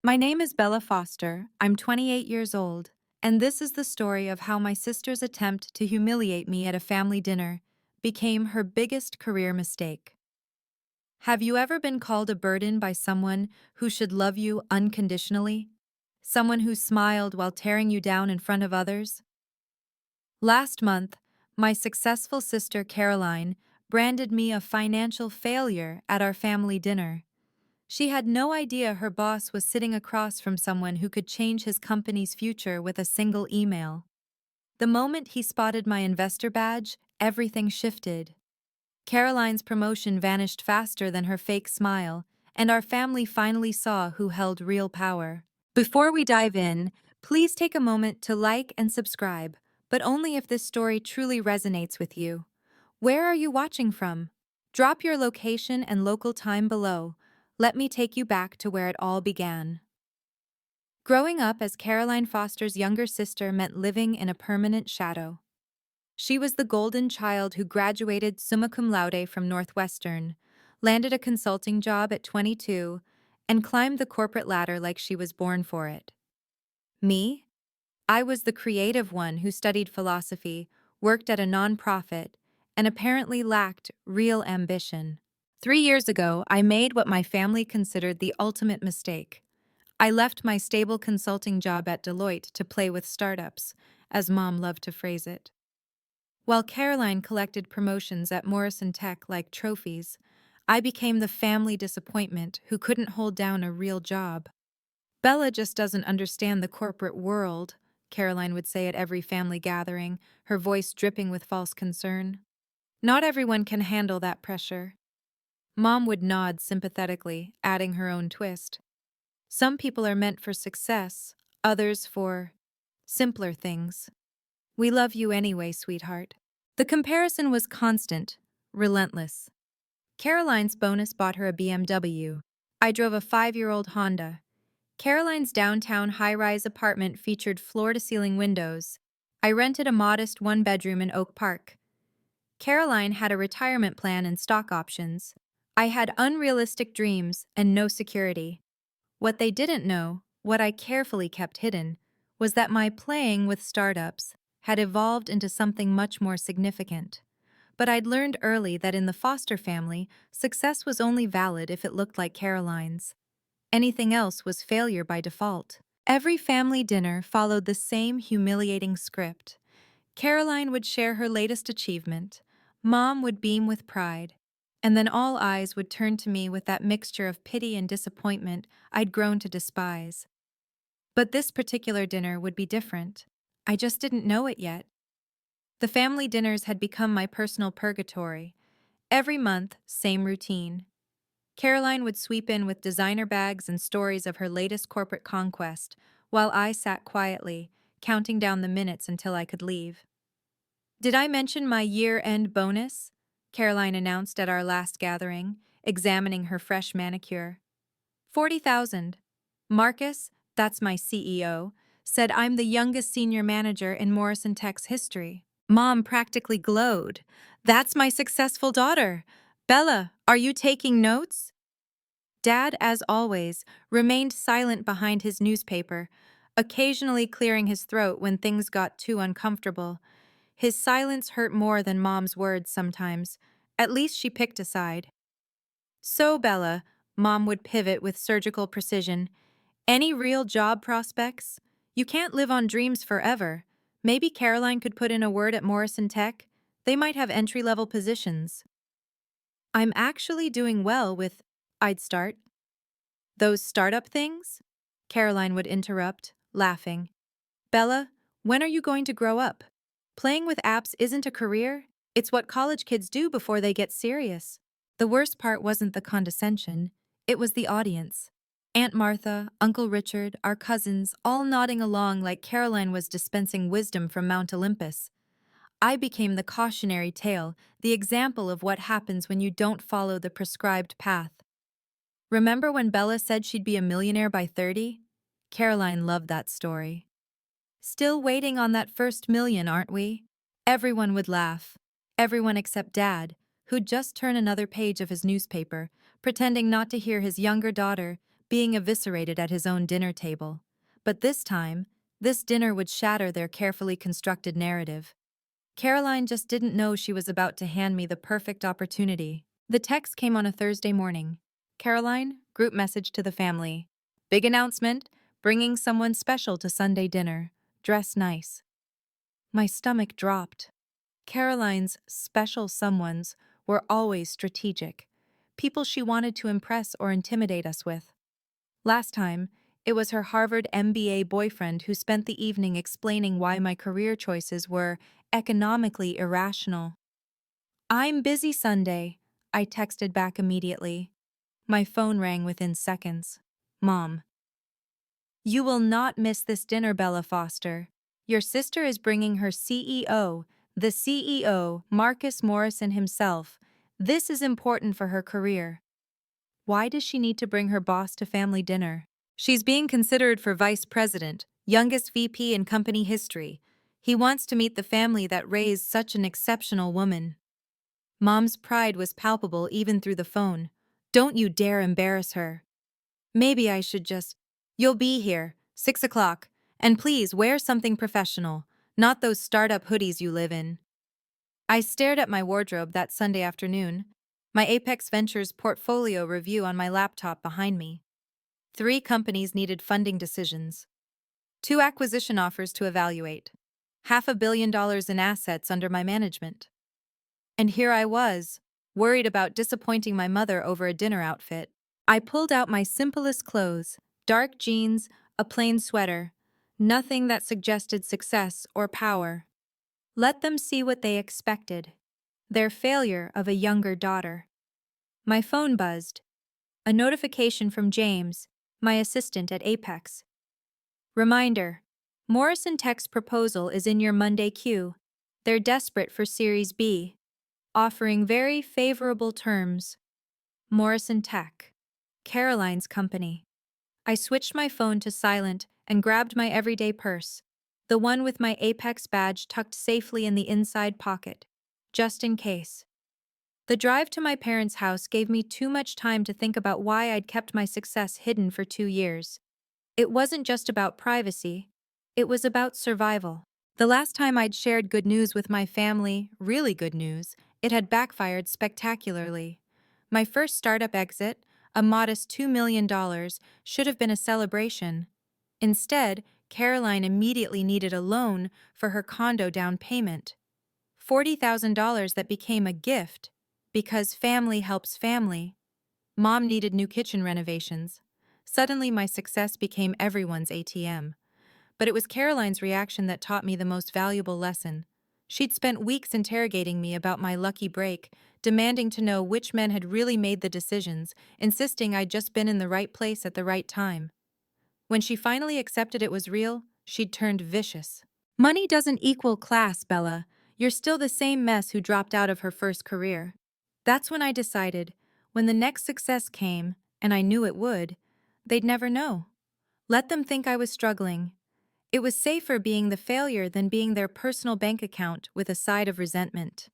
My name is Bella Foster. I'm 28 years old, and this is the story of how my sister's attempt to humiliate me at a family dinner became her biggest career mistake. Have you ever been called a burden by someone who should love you unconditionally? Someone who smiled while tearing you down in front of others? Last month, my successful sister Caroline branded me a financial failure at our family dinner. She had no idea her boss was sitting across from someone who could change his company's future with a single email. The moment he spotted my investor badge, everything shifted. Caroline's promotion vanished faster than her fake smile, and our family finally saw who held real power. Before we dive in, please take a moment to like and subscribe, but only if this story truly resonates with you. Where are you watching from? Drop your location and local time below. Let me take you back to where it all began. Growing up as Caroline Foster's younger sister meant living in a permanent shadow. She was the golden child who graduated summa cum laude from Northwestern, landed a consulting job at 22, and climbed the corporate ladder like she was born for it. Me? I was the creative one who studied philosophy, worked at a nonprofit, and apparently lacked real ambition. 3 years ago, I made what my family considered the ultimate mistake. I left my stable consulting job at Deloitte to play with startups, as Mom loved to phrase it. While Caroline collected promotions at Morrison Tech like trophies, I became the family disappointment who couldn't hold down a real job. Bella just doesn't understand the corporate world, Caroline would say at every family gathering, her voice dripping with false concern. Not everyone can handle that pressure. Mom would nod sympathetically, adding her own twist. Some people are meant for success, others for simpler things. We love you anyway, sweetheart. The comparison was constant, relentless. Caroline's bonus bought her a BMW. I drove a 5-year-old Honda. Caroline's downtown high-rise apartment featured floor-to-ceiling windows. I rented a modest one-bedroom in Oak Park. Caroline had a retirement plan and stock options. I had unrealistic dreams and no security. What they didn't know, what I carefully kept hidden, was that my playing with startups had evolved into something much more significant. But I'd learned early that in the Foster family, success was only valid if it looked like Caroline's. Anything else was failure by default. Every family dinner followed the same humiliating script. Caroline would share her latest achievement, Mom would beam with pride, and then all eyes would turn to me with that mixture of pity and disappointment I'd grown to despise. But this particular dinner would be different. I just didn't know it yet. The family dinners had become my personal purgatory. Every month, same routine. Caroline would sweep in with designer bags and stories of her latest corporate conquest, while I sat quietly, counting down the minutes until I could leave. Did I mention my year-end bonus? Caroline announced at our last gathering, examining her fresh manicure. 40,000. Marcus, that's my CEO, said I'm the youngest senior manager in Morrison Tech's history. Mom practically glowed. That's my successful daughter. Bella, are you taking notes? Dad, as always, remained silent behind his newspaper, occasionally clearing his throat when things got too uncomfortable. His silence hurt more than Mom's words sometimes. At least she picked a side. So, Bella, Mom would pivot with surgical precision. Any real job prospects? You can't live on dreams forever. Maybe Caroline could put in a word at Morrison Tech. They might have entry-level positions. I'm actually doing well with, I'd start. Those startup things? Caroline would interrupt, laughing. Bella, when are you going to grow up? Playing with apps isn't a career, it's what college kids do before they get serious. The worst part wasn't the condescension, it was the audience. Aunt Martha, Uncle Richard, our cousins, all nodding along like Caroline was dispensing wisdom from Mount Olympus. I became the cautionary tale, the example of what happens when you don't follow the prescribed path. Remember when Bella said she'd be a millionaire by 30? Caroline loved that story. Still waiting on that first million, aren't we? Everyone would laugh. Everyone except Dad, who'd just turn another page of his newspaper, pretending not to hear his younger daughter, being eviscerated at his own dinner table. But this time, this dinner would shatter their carefully constructed narrative. Caroline just didn't know she was about to hand me the perfect opportunity. The text came on a Thursday morning. Caroline, group message to the family. Big announcement, bringing someone special to Sunday dinner. Dress nice. My stomach dropped. Caroline's special someones were always strategic, people she wanted to impress or intimidate us with. Last time, it was her Harvard MBA boyfriend who spent the evening explaining why my career choices were economically irrational. "I'm busy Sunday," I texted back immediately. My phone rang within seconds. "Mom, you will not miss this dinner, Bella Foster. Your sister is bringing her CEO, the CEO, Marcus Morrison himself. This is important for her career." Why does she need to bring her boss to family dinner? She's being considered for vice president, youngest VP in company history. He wants to meet the family that raised such an exceptional woman. Mom's pride was palpable even through the phone. "Don't you dare embarrass her." Maybe I should just. "You'll be here, 6 o'clock, and please wear something professional, not those startup hoodies you live in." I stared at my wardrobe that Sunday afternoon, my Apex Ventures portfolio review on my laptop behind me. 3 companies needed funding decisions. 2 acquisition offers to evaluate. $500 million in assets under my management. And here I was, worried about disappointing my mother over a dinner outfit. I pulled out my simplest clothes, dark jeans, a plain sweater, nothing that suggested success or power. Let them see what they expected, their failure of a younger daughter. My phone buzzed. A notification from James, my assistant at Apex. Reminder: Morrison Tech's proposal is in your Monday queue. They're desperate for Series B, offering very favorable terms. Morrison Tech, Caroline's company. I switched my phone to silent and grabbed my everyday purse, the one with my Apex badge tucked safely in the inside pocket, just in case. The drive to my parents' house gave me too much time to think about why I'd kept my success hidden for 2 years. It wasn't just about privacy, it was about survival. The last time I'd shared good news with my family, really good news, it had backfired spectacularly. My first startup exit, a modest $2 million, should have been a celebration. Instead, Caroline immediately needed a loan for her condo down payment. $40,000 that became a gift, because family helps family. Mom needed new kitchen renovations. Suddenly, my success became everyone's ATM. But it was Caroline's reaction that taught me the most valuable lesson. She'd spent weeks interrogating me about my lucky break, demanding to know which men had really made the decisions, insisting I'd just been in the right place at the right time. When she finally accepted it was real, she'd turned vicious. "Money doesn't equal class, Bella. You're still the same mess who dropped out of her first career." That's when I decided, when the next success came, and I knew it would, they'd never know. Let them think I was struggling. It was safer being the failure than being their personal bank account with a side of resentment.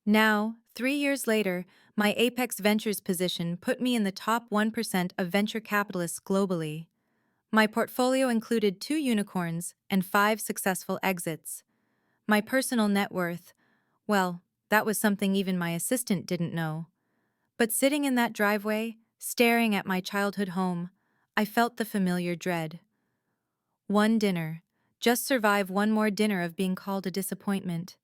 Now, 3 years later, my Apex Ventures position put me in the top 1% of venture capitalists globally. My portfolio included 2 unicorns and 5 successful exits. My personal net worth, well, that was something even my assistant didn't know. But sitting in that driveway, staring at my childhood home, I felt the familiar dread. One dinner. Just survive one more dinner of being called a disappointment.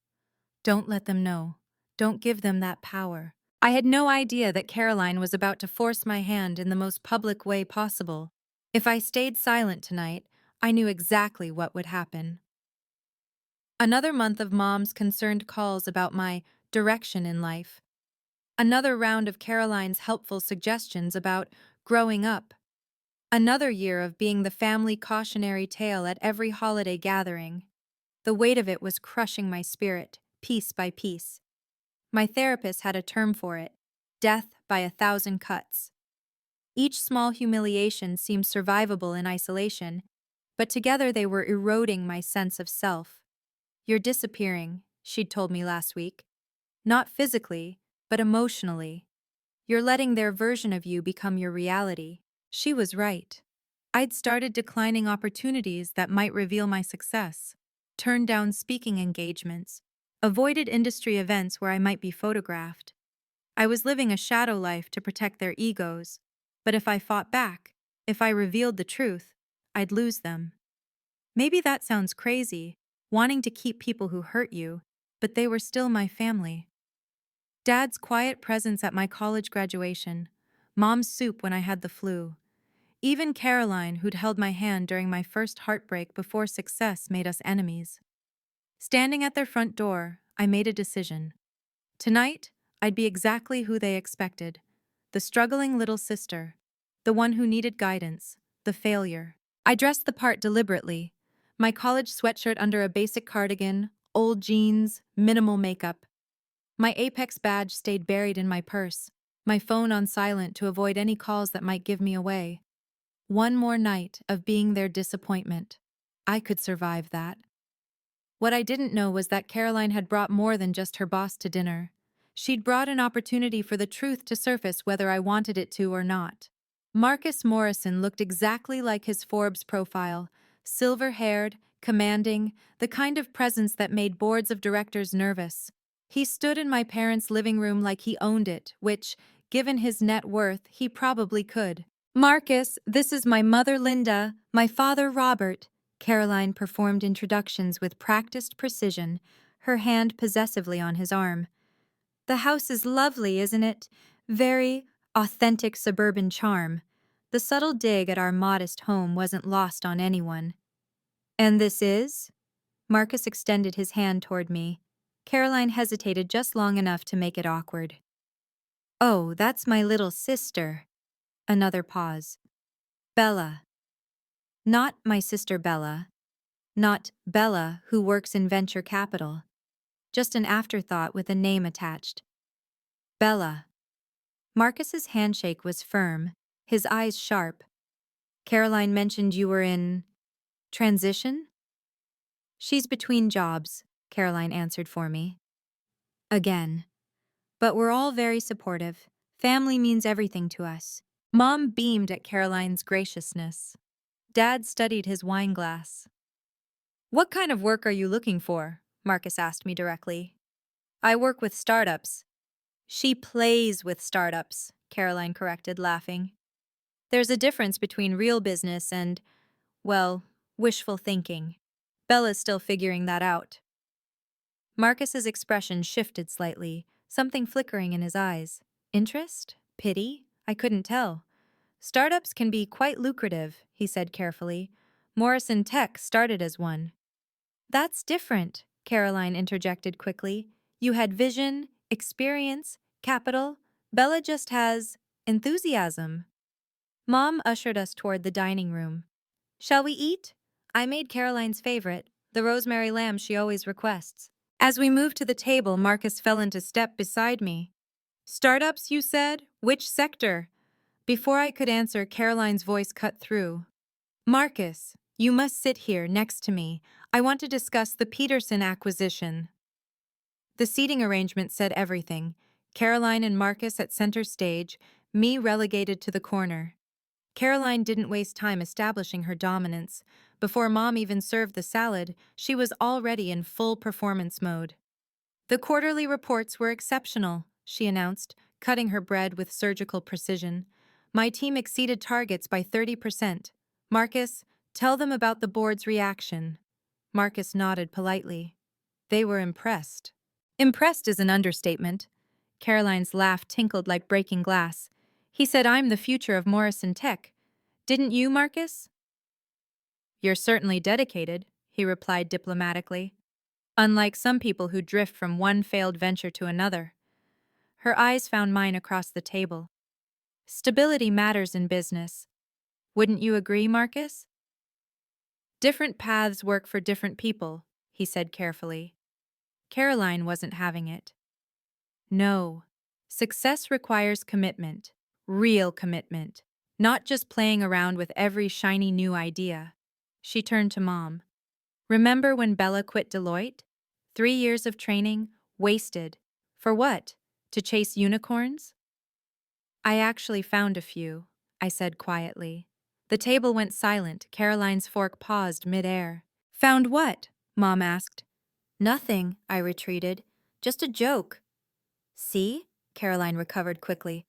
Don't let them know. Don't give them that power. I had no idea that Caroline was about to force my hand in the most public way possible. If I stayed silent tonight, I knew exactly what would happen. Another month of Mom's concerned calls about my direction in life. Another round of Caroline's helpful suggestions about growing up. Another year of being the family cautionary tale at every holiday gathering. The weight of it was crushing my spirit, piece by piece. My therapist had a term for it: death by 1,000 cuts. Each small humiliation seemed survivable in isolation, but together they were eroding my sense of self. "You're disappearing," she'd told me last week. "Not physically, but emotionally. You're letting their version of you become your reality." She was right. I'd started declining opportunities that might reveal my success, turned down speaking engagements, avoided industry events where I might be photographed. I was living a shadow life to protect their egos, but if I fought back, if I revealed the truth, I'd lose them. Maybe that sounds crazy, wanting to keep people who hurt you, but they were still my family. Dad's quiet presence at my college graduation, Mom's soup when I had the flu. Even Caroline, who'd held my hand during my first heartbreak before success made us enemies. Standing at their front door, I made a decision. Tonight, I'd be exactly who they expected. The struggling little sister. The one who needed guidance. The failure. I dressed the part deliberately. My college sweatshirt under a basic cardigan, old jeans, minimal makeup. My Apex badge stayed buried in my purse, my phone on silent to avoid any calls that might give me away. One more night of being their disappointment. I could survive that. What I didn't know was that Caroline had brought more than just her boss to dinner. She'd brought an opportunity for the truth to surface whether I wanted it to or not. Marcus Morrison looked exactly like his Forbes profile, silver-haired, commanding, the kind of presence that made boards of directors nervous. He stood in my parents' living room like he owned it, which, given his net worth, he probably could. "Marcus, this is my mother Linda, my father Robert." Caroline performed introductions with practiced precision, her hand possessively on his arm. "The house is lovely, isn't it? Very authentic suburban charm." The subtle dig at our modest home wasn't lost on anyone. "And this is?" Marcus extended his hand toward me. Caroline hesitated just long enough to make it awkward. "Oh, that's my little sister." Another pause. "Bella." Not my sister Bella. Not Bella, who works in venture capital. Just an afterthought with a name attached. Bella. Marcus's handshake was firm, his eyes sharp. "Caroline mentioned you were in transition?" "She's between jobs," Caroline answered for me. Again. "But we're all very supportive. Family means everything to us." Mom beamed at Caroline's graciousness. Dad studied his wine glass. "What kind of work are you looking for?" Marcus asked me directly. "I work with startups." "She plays with startups," Caroline corrected, laughing. "There's a difference between real business and, well, wishful thinking. Bella's still figuring that out." Marcus's expression shifted slightly, something flickering in his eyes. Interest? Pity? I couldn't tell. "Startups can be quite lucrative," he said carefully. "Morrison Tech started as one." "That's different," Caroline interjected quickly. "You had vision, experience, capital. Bella just has enthusiasm." Mom ushered us toward the dining room. "Shall we eat?" I made Caroline's favorite, the rosemary lamb she always requests. As we moved to the table, Marcus fell into step beside me. "Startups, you said? Which sector?" Before I could answer, Caroline's voice cut through. "Marcus, you must sit here next to me. I want to discuss the Peterson acquisition." The seating arrangement said everything. Caroline and Marcus at center stage, me relegated to the corner. Caroline didn't waste time establishing her dominance. Before Mom even served the salad, she was already in full performance mode. "The quarterly reports were exceptional," she announced, cutting her bread with surgical precision. "My team exceeded targets by 30%. Marcus, tell them about the board's reaction." Marcus nodded politely. They were impressed. Impressed is an understatement. Caroline's laugh tinkled like breaking glass. "He said I'm the future of Morrison Tech. Didn't you, Marcus?" "You're certainly dedicated," he replied diplomatically. "Unlike some people who drift from one failed venture to another." Her eyes found mine across the table. "Stability matters in business. Wouldn't you agree, Marcus?" "Different paths work for different people," he said carefully. Caroline wasn't having it. "No. Success requires commitment. Real commitment. Not just playing around with every shiny new idea." She turned to Mom. "Remember when Bella quit Deloitte? 3 years of training, wasted. For what? To chase unicorns?" "I actually found a few," I said quietly. The table went silent. Caroline's fork paused midair. Found what? Mom asked. Nothing, I retreated. Just a joke. See? Caroline recovered quickly.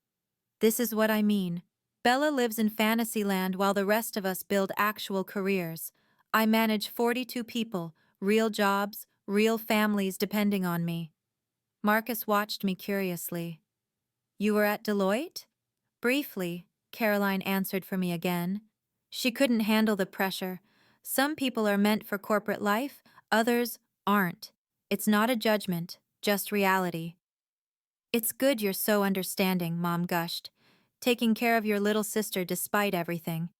This is what I mean. Bella lives in fantasyland while the rest of us build actual careers. I manage 42 people, real jobs, real families depending on me. Marcus watched me curiously. You were at Deloitte? Briefly, Caroline answered for me again. She couldn't handle the pressure. Some people are meant for corporate life, others aren't. It's not a judgment, just reality. It's good you're so understanding, Mom gushed. Taking care of your little sister despite everything.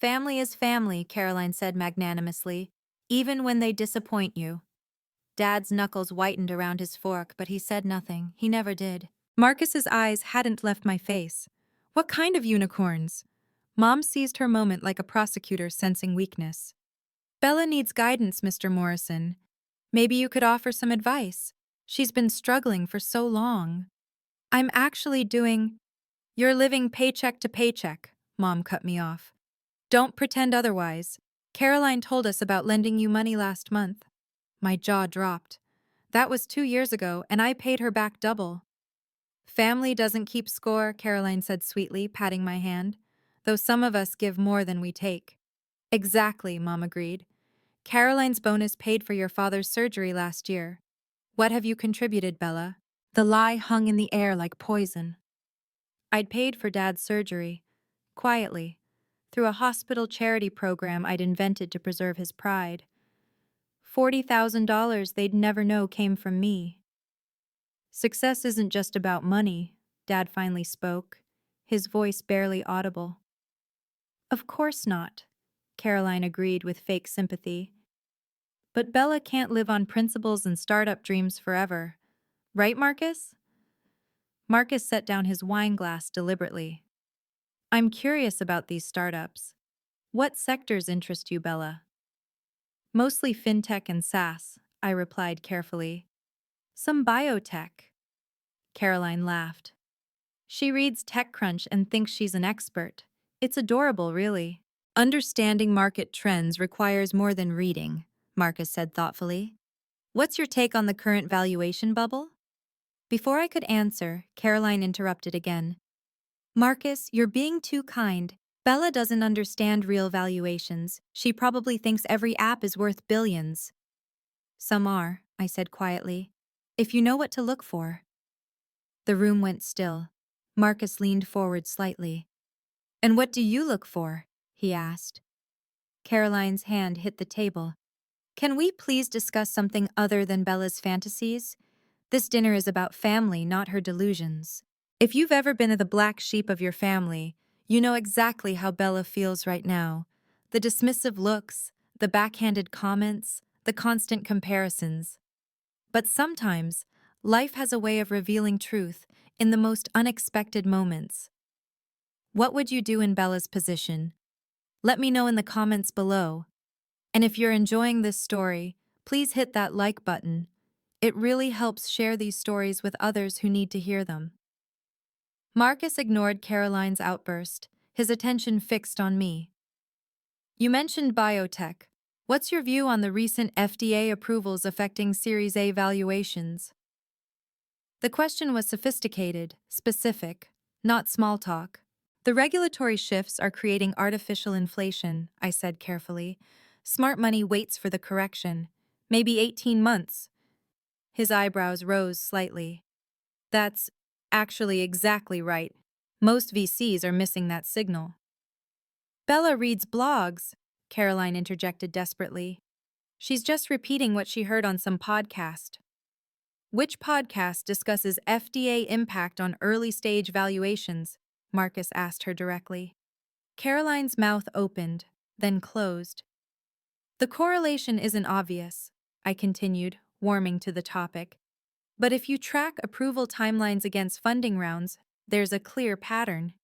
Family is family, Caroline said magnanimously, even when they disappoint you. Dad's knuckles whitened around his fork, but he said nothing. He never did. Marcus's eyes hadn't left my face. What kind of unicorns? Mom seized her moment like a prosecutor sensing weakness. Bella needs guidance, Mr. Morrison. Maybe you could offer some advice. She's been struggling for so long. I'm actually doing... You're living paycheck to paycheck, Mom cut me off. Don't pretend otherwise. Caroline told us about lending you money last month. My jaw dropped. That was 2 years ago, and I paid her back double. Family doesn't keep score, Caroline said sweetly, patting my hand, though some of us give more than we take. Exactly, Mom agreed. Caroline's bonus paid for your father's surgery last year. What have you contributed, Bella? The lie hung in the air like poison. I'd paid for Dad's surgery, quietly, through a hospital charity program I'd invented to preserve his pride. $40,000 they'd never know came from me. Success isn't just about money, Dad finally spoke, his voice barely audible. Of course not, Caroline agreed with fake sympathy. But Bella can't live on principles and startup dreams forever. Right, Marcus? Marcus set down his wine glass deliberately. I'm curious about these startups. What sectors interest you, Bella? Mostly fintech and SaaS, I replied carefully. Some biotech. Caroline laughed. She reads TechCrunch and thinks she's an expert. It's adorable, really. Understanding market trends requires more than reading, Marcus said thoughtfully. What's your take on the current valuation bubble? Before I could answer, Caroline interrupted again. Marcus, you're being too kind. Bella doesn't understand real valuations. She probably thinks every app is worth billions. Some are, I said quietly. If you know what to look for. The room went still. Marcus leaned forward slightly. And what do you look for? He asked. Caroline's hand hit the table. Can we please discuss something other than Bella's fantasies? This dinner is about family, not her delusions. If you've ever been the black sheep of your family, you know exactly how Bella feels right now. The dismissive looks, the backhanded comments, the constant comparisons. But sometimes, life has a way of revealing truth in the most unexpected moments. What would you do in Bella's position? Let me know in the comments below. And if you're enjoying this story, please hit that like button. It really helps share these stories with others who need to hear them. Marcus ignored Caroline's outburst, his attention fixed on me. You mentioned biotech. What's your view on the recent FDA approvals affecting Series A valuations? The question was sophisticated, specific, not small talk. The regulatory shifts are creating artificial inflation, I said carefully. Smart money waits for the correction. Maybe 18 months. His eyebrows rose slightly. That's actually exactly right. Most VCs are missing that signal. Bella reads blogs, Caroline interjected desperately. She's just repeating what she heard on some podcast. Which podcast discusses FDA impact on early-stage valuations? Marcus asked her directly. Caroline's mouth opened, then closed. The correlation isn't obvious, I continued, warming to the topic. But if you track approval timelines against funding rounds, there's a clear pattern.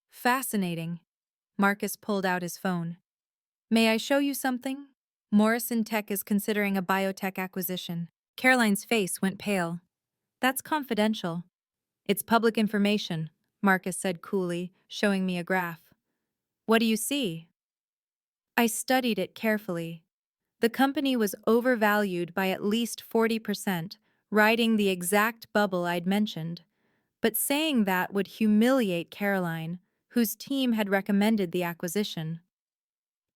Fascinating. Marcus pulled out his phone. May I show you something? Morrison Tech is considering a biotech acquisition. Caroline's face went pale. That's confidential. It's public information, Marcus said coolly, showing me a graph. What do you see? I studied it carefully. The company was overvalued by at least 40%, riding the exact bubble I'd mentioned. But saying that would humiliate Caroline, whose team had recommended the acquisition.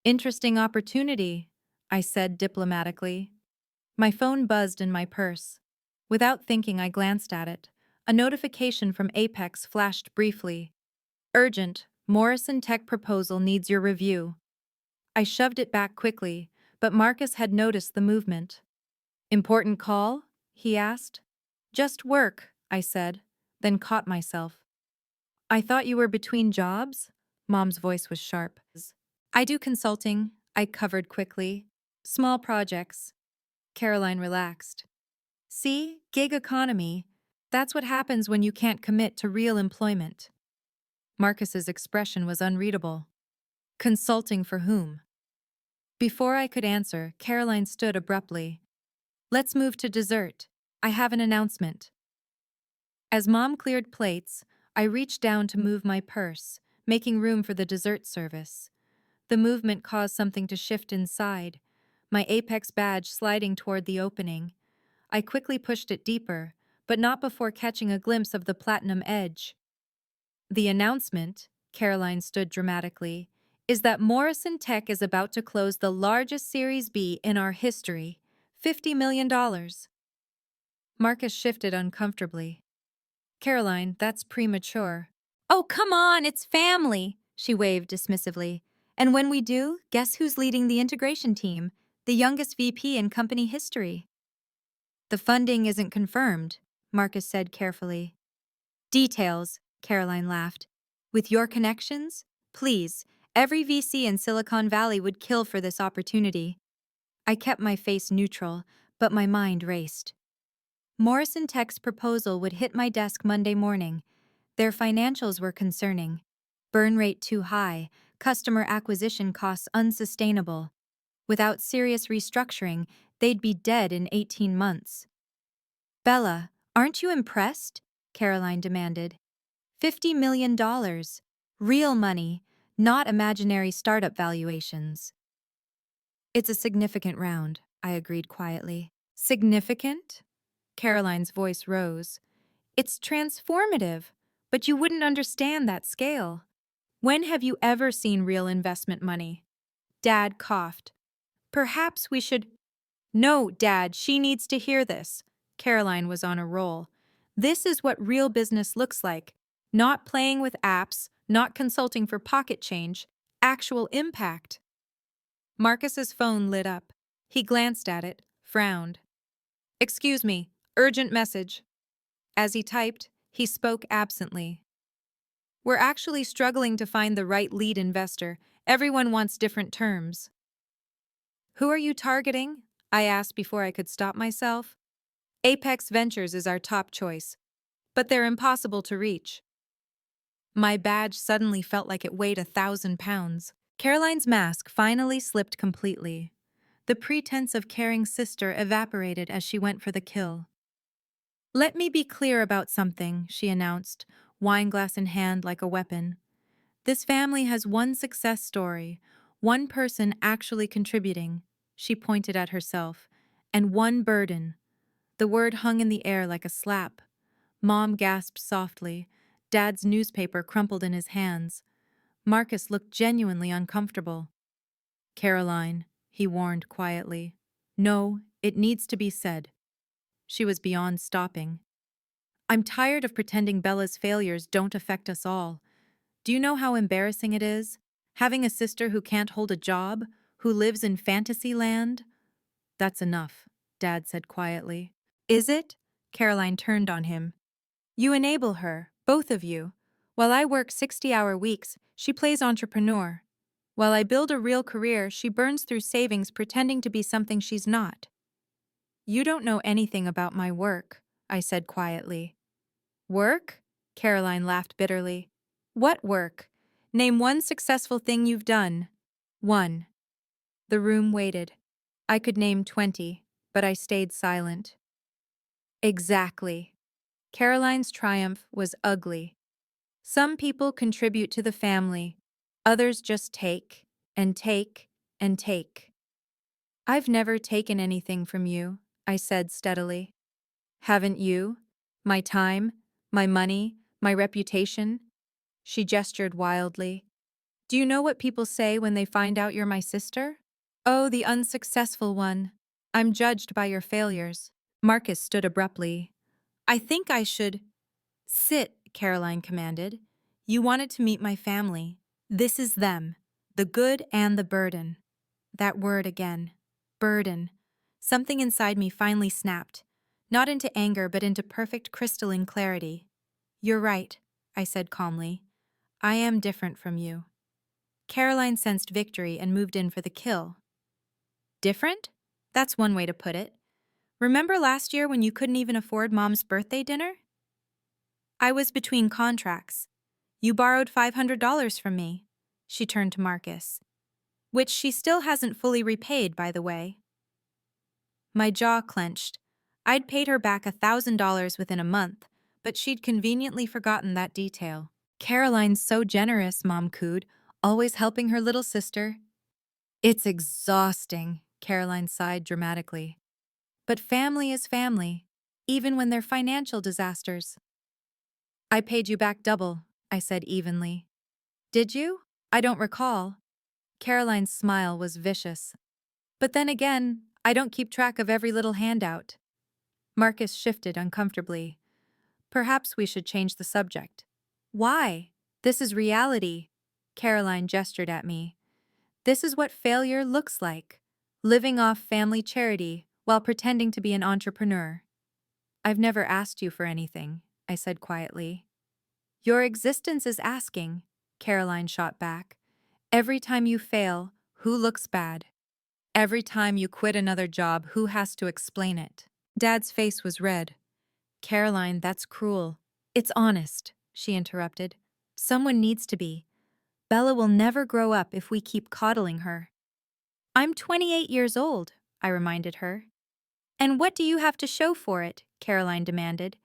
Interesting opportunity, I said diplomatically. My phone buzzed in my purse. Without thinking, I glanced at it. A notification from Apex flashed briefly. Urgent, Morrison Tech proposal needs your review. I shoved it back quickly, but Marcus had noticed the movement. Important call? He asked. Just work, I said, then caught myself. I thought you were between jobs? Mom's voice was sharp. I do consulting, I covered quickly. Small projects. Caroline relaxed. See, gig economy. That's what happens when you can't commit to real employment. Marcus's expression was unreadable. Consulting for whom? Before I could answer, Caroline stood abruptly. Let's move to dessert. I have an announcement. As Mom cleared plates, I reached down to move my purse, making room for the dessert service. The movement caused something to shift inside, my Apex badge sliding toward the opening. I quickly pushed it deeper, but not before catching a glimpse of the platinum edge. The announcement, Caroline stood dramatically, is that Morrison Tech is about to close the largest Series B in our history, $50 million. Marcus shifted uncomfortably. Caroline, that's premature. Oh, come on, it's family, she waved dismissively. And when we do, guess who's leading the integration team? The youngest VP in company history. The funding isn't confirmed, Marcus said carefully. Details, Caroline laughed. With your connections? Please, every VC in Silicon Valley would kill for this opportunity. I kept my face neutral, but my mind raced. Morrison Tech's proposal would hit my desk Monday morning. Their financials were concerning. Burn rate too high, customer acquisition costs unsustainable. Without serious restructuring, they'd be dead in 18 months. Bella, aren't you impressed? Caroline demanded. $50 million. Real money, not imaginary startup valuations. It's a significant round, I agreed quietly. Significant? Caroline's voice rose. It's transformative, but you wouldn't understand that scale. When have you ever seen real investment money? Dad coughed. Perhaps we should... No, Dad, she needs to hear this. Caroline was on a roll. This is what real business looks like. Not playing with apps, not consulting for pocket change, actual impact. Marcus's phone lit up. He glanced at it, frowned. Excuse me, urgent message. As he typed, he spoke absently. We're actually struggling to find the right lead investor. Everyone wants different terms. Who are you targeting? I asked before I could stop myself. Apex Ventures is our top choice, but they're impossible to reach. My badge suddenly felt like it weighed 1,000 pounds. Caroline's mask finally slipped completely. The pretense of caring sister evaporated as she went for the kill. Let me be clear about something, she announced, wineglass in hand like a weapon. This family has one success story, one person actually contributing, she pointed at herself, and one burden. The word hung in the air like a slap. Mom gasped softly. Dad's newspaper crumpled in his hands. Marcus looked genuinely uncomfortable. Caroline, he warned quietly. No, it needs to be said. She was beyond stopping. I'm tired of pretending Bella's failures don't affect us all. Do you know how embarrassing it is? Having a sister who can't hold a job, who lives in fantasy land? That's enough, Dad said quietly. Is it? Caroline turned on him. You enable her, both of you. While I work 60-hour weeks, she plays entrepreneur. While I build a real career, she burns through savings pretending to be something she's not. You don't know anything about my work, I said quietly. Work? Caroline laughed bitterly. What work? Name one successful thing you've done. One. The room waited. I could name 20, but I stayed silent. Exactly. Caroline's triumph was ugly. Some people contribute to the family, others just take, and take, and take. I've never taken anything from you, I said steadily. Haven't you? My time, my money, my reputation? She gestured wildly. Do you know what people say when they find out you're my sister? Oh, the unsuccessful one. I'm judged by your failures. Marcus stood abruptly. I think I should. Sit, Caroline commanded. You wanted to meet my family. This is them. The good and the burden. That word again. Burden. Something inside me finally snapped. Not into anger, but into perfect crystalline clarity. You're right, I said calmly. I am different from you. Caroline sensed victory and moved in for the kill. Different? That's one way to put it. Remember last year when you couldn't even afford Mom's birthday dinner? I was between contracts. You borrowed $500 from me. She turned to Marcus. Which she still hasn't fully repaid, by the way. My jaw clenched. I'd paid her back $1,000 within a month, but she'd conveniently forgotten that detail. Caroline's so generous, Mom cooed, always helping her little sister. It's exhausting, Caroline sighed dramatically. But family is family, even when they're financial disasters. I paid you back double, I said evenly. Did you? I don't recall. Caroline's smile was vicious. But then again, I don't keep track of every little handout. Marcus shifted uncomfortably. Perhaps we should change the subject. Why? This is reality. Caroline gestured at me. This is what failure looks like. Living off family charity while pretending to be an entrepreneur. I've never asked you for anything, I said quietly. Your existence is asking, Caroline shot back. Every time you fail, who looks bad? Every time you quit another job, who has to explain it? Dad's face was red. Caroline, that's cruel. It's honest, she interrupted. Someone needs to be. Bella will never grow up if we keep coddling her. I'm 28 years old, I reminded her. And what do you have to show for it? Caroline demanded.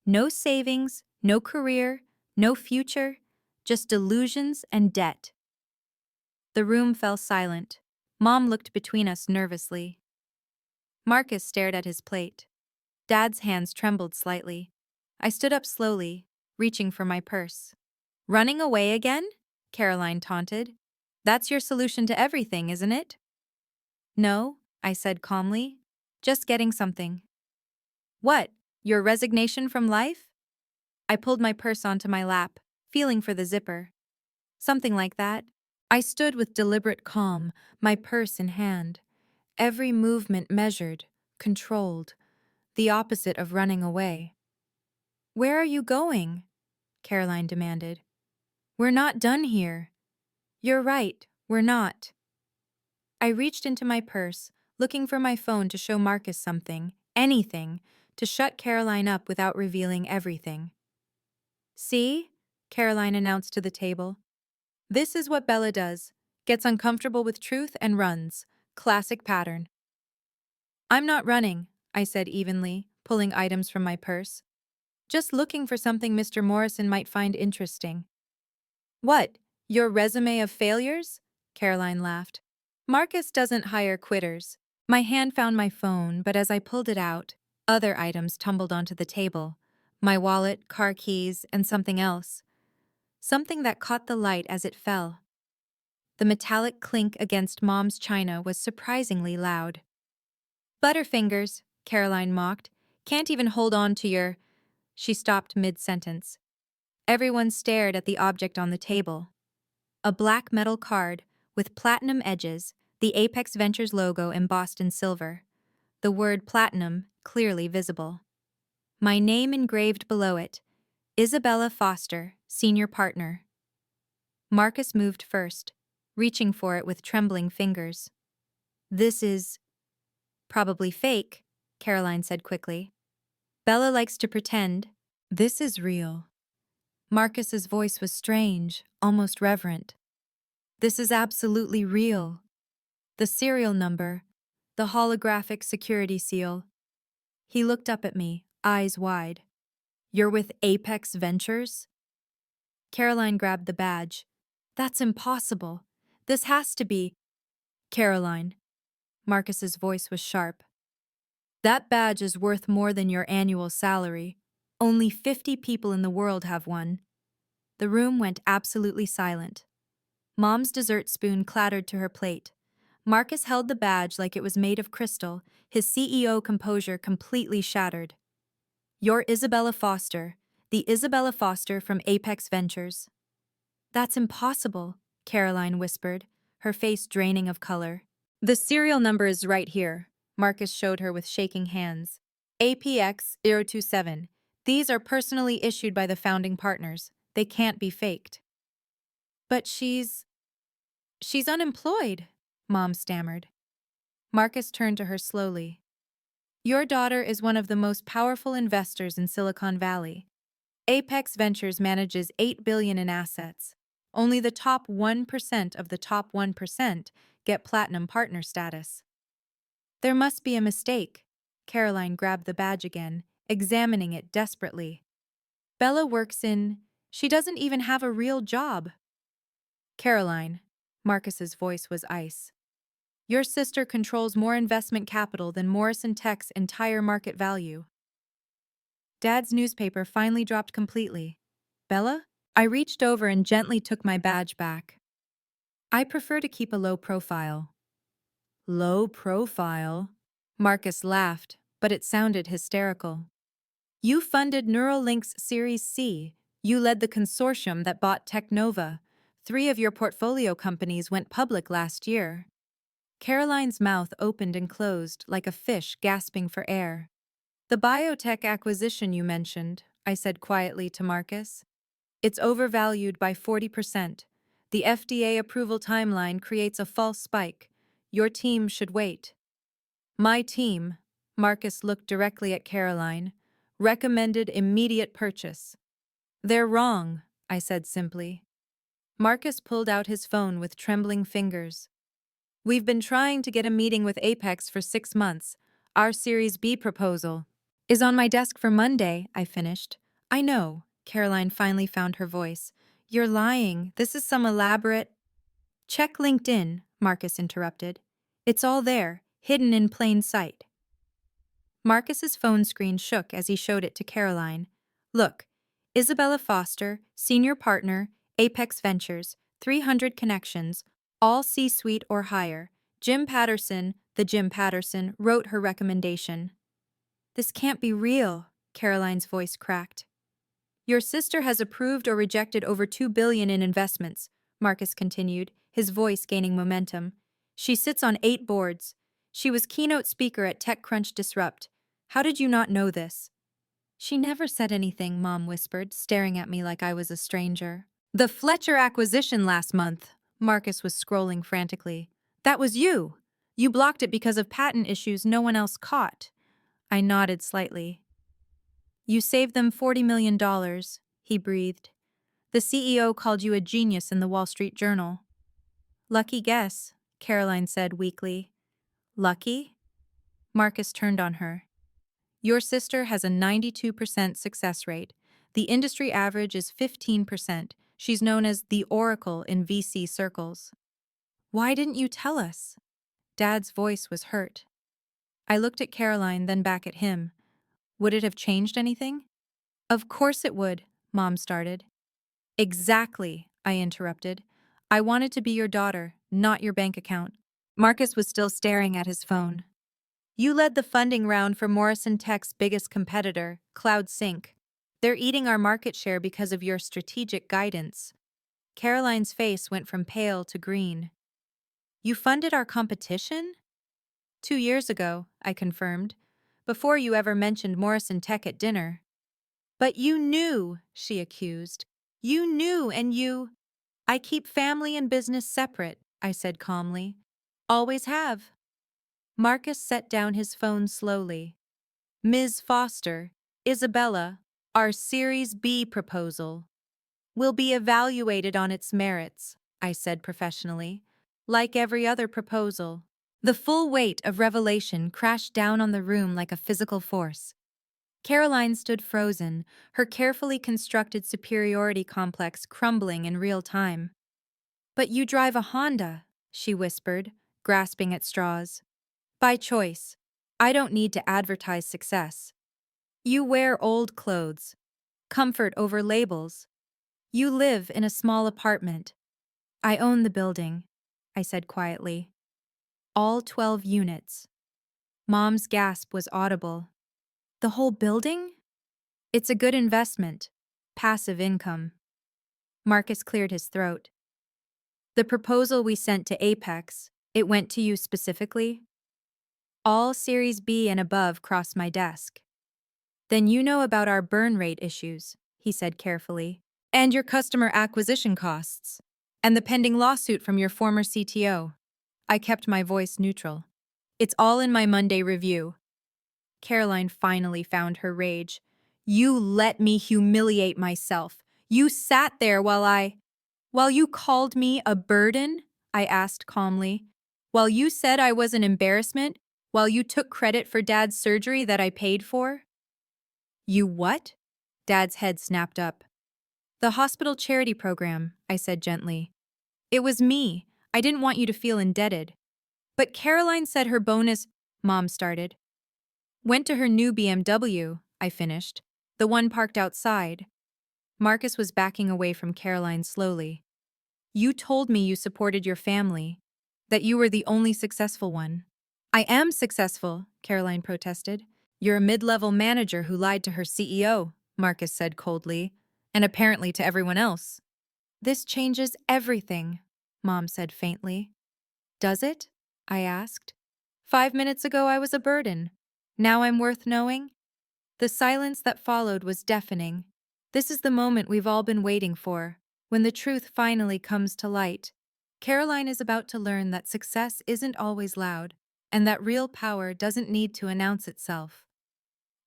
No savings, no career, no future, just delusions and debt. The room fell silent. Mom looked between us nervously. Marcus stared at his plate. Dad's hands trembled slightly. I stood up slowly, reaching for my purse. Running away again? Caroline taunted. That's your solution to everything, isn't it? No, I said calmly. Just getting something. What? Your resignation from life? I pulled my purse onto my lap, feeling for the zipper. Something like that. I stood with deliberate calm, my purse in hand. Every movement measured, controlled. The opposite of running away. Where are you going? Caroline demanded. We're not done here. You're right, we're not. I reached into my purse, looking for my phone to show Marcus something, anything, to shut Caroline up without revealing everything. See? Caroline announced to the table. This is what Bella does. Gets uncomfortable with truth and runs. Classic pattern. I'm not running, I said evenly, pulling items from my purse. Just looking for something Mr. Morrison might find interesting. What? Your resume of failures? Caroline laughed. Marcus doesn't hire quitters. My hand found my phone, but as I pulled it out, other items tumbled onto the table. My wallet, car keys, and something else. Something that caught the light as it fell. The metallic clink against Mom's china was surprisingly loud. Butterfingers, Caroline mocked. Can't even hold on to your... She stopped mid-sentence. Everyone stared at the object on the table. A black metal card with platinum edges, the Apex Ventures logo embossed in silver. The word platinum clearly visible. My name engraved below it. Isabella Foster, senior partner. Marcus moved first, reaching for it with trembling fingers. This is... probably fake, Caroline said quickly. Bella likes to pretend. This is real. Marcus's voice was strange, almost reverent. This is absolutely real. The serial number, the holographic security seal. He looked up at me, eyes wide. You're with Apex Ventures? Caroline grabbed the badge. That's impossible. This has to be. Caroline. Marcus's voice was sharp. That badge is worth more than your annual salary. Only 50 people in the world have one. The room went absolutely silent. Mom's dessert spoon clattered to her plate. Marcus held the badge like it was made of crystal, his CEO composure completely shattered. You're Isabella Foster, the Isabella Foster from Apex Ventures. That's impossible, Caroline whispered, her face draining of color. The serial number is right here, Marcus showed her with shaking hands. APX027. These are personally issued by the founding partners. They can't be faked. But she's unemployed, Mom stammered. Marcus turned to her slowly. Your daughter is one of the most powerful investors in Silicon Valley. Apex Ventures manages $8 billion in assets. Only the top 1% of the top 1% get platinum partner status. There must be a mistake. Caroline grabbed the badge again, examining it desperately. Bella works in. She doesn't even have a real job. Caroline. Marcus's voice was ice. Your sister controls more investment capital than Morrison Tech's entire market value. Dad's newspaper finally dropped completely. Bella? I reached over and gently took my badge back. I prefer to keep a low profile. Low profile? Marcus laughed, but it sounded hysterical. You funded Neuralink's Series C. You led the consortium that bought Technova. 3 of your portfolio companies went public last year. Caroline's mouth opened and closed like a fish gasping for air. The biotech acquisition you mentioned, I said quietly to Marcus. It's overvalued by 40%. The FDA approval timeline creates a false spike. Your team should wait. My team, Marcus looked directly at Caroline, recommended immediate purchase. They're wrong, I said simply. Marcus pulled out his phone with trembling fingers. We've been trying to get a meeting with Apex for 6 months. Our Series B proposal is on my desk for Monday, I finished. I know, Caroline finally found her voice. You're lying. This is some elaborate. Check LinkedIn, Marcus interrupted. It's all there, hidden in plain sight. Marcus's phone screen shook as he showed it to Caroline. Look, Isabella Foster, senior partner, Apex Ventures, 300 connections, all C-suite or higher. Jim Patterson, the Jim Patterson, wrote her recommendation. This can't be real, Caroline's voice cracked. Your sister has approved or rejected over $2 billion in investments, Marcus continued, his voice gaining momentum. She sits on 8 boards. She was keynote speaker at TechCrunch Disrupt. How did you not know this? She never said anything, Mom whispered, staring at me like I was a stranger. The Fletcher acquisition last month. Marcus was scrolling frantically. That was you. You blocked it because of patent issues no one else caught. I nodded slightly. You saved them $40 million, he breathed. The CEO called you a genius in the Wall Street Journal. Lucky guess, Caroline said weakly. Lucky? Marcus turned on her. Your sister has a 92% success rate. The industry average is 15%. She's known as the Oracle in VC circles. Why didn't you tell us? Dad's voice was hurt. I looked at Caroline, then back at him. Would it have changed anything? Of course it would, Mom started. Exactly, I interrupted. I wanted to be your daughter, not your bank account. Marcus was still staring at his phone. You led the funding round for Morrison Tech's biggest competitor, CloudSync. They're eating our market share because of your strategic guidance. Caroline's face went from pale to green. You funded our competition? 2 years ago, I confirmed, before you ever mentioned Morrison Tech at dinner. But you knew, she accused. You knew and you… I keep family and business separate, I said calmly. Always have. Marcus set down his phone slowly. Ms. Foster, Isabella, our Series B proposal will be evaluated on its merits, I said professionally, like every other proposal. The full weight of revelation crashed down on the room like a physical force. Caroline stood frozen, her carefully constructed superiority complex crumbling in real time. "But you drive a Honda," she whispered, grasping at straws. "By choice. I don't need to advertise success. You wear old clothes. Comfort over labels. You live in a small apartment. I own the building," I said quietly. "All 12 units." Mom's gasp was audible. "The whole building?" "It's a good investment. Passive income." Marcus cleared his throat. "The proposal we sent to Apex, it went to you specifically?" "All Series B and above crossed my desk." "Then you know about our burn rate issues," he said carefully. "And your customer acquisition costs. And the pending lawsuit from your former CTO." I kept my voice neutral. "It's all in my Monday review." Caroline finally found her rage. "You let me humiliate myself. You sat there while you called me a burden?" I asked calmly. "While you said I was an embarrassment? While you took credit for Dad's surgery that I paid for?" "You what?" Dad's head snapped up. "The hospital charity program," I said gently. "It was me. I didn't want you to feel indebted." "But Caroline said her bonus," Mom started. "Went to her new BMW," I finished. "The one parked outside." Marcus was backing away from Caroline slowly. "You told me you supported your family, that you were the only successful one." "I am successful," Caroline protested. "You're a mid-level manager who lied to her CEO," Marcus said coldly, "and apparently to everyone else." "This changes everything," Mom said faintly. "Does it?" I asked. "5 minutes ago I was a burden. Now I'm worth knowing?" The silence that followed was deafening. This is the moment we've all been waiting for, when the truth finally comes to light. Caroline is about to learn that success isn't always loud, and that real power doesn't need to announce itself.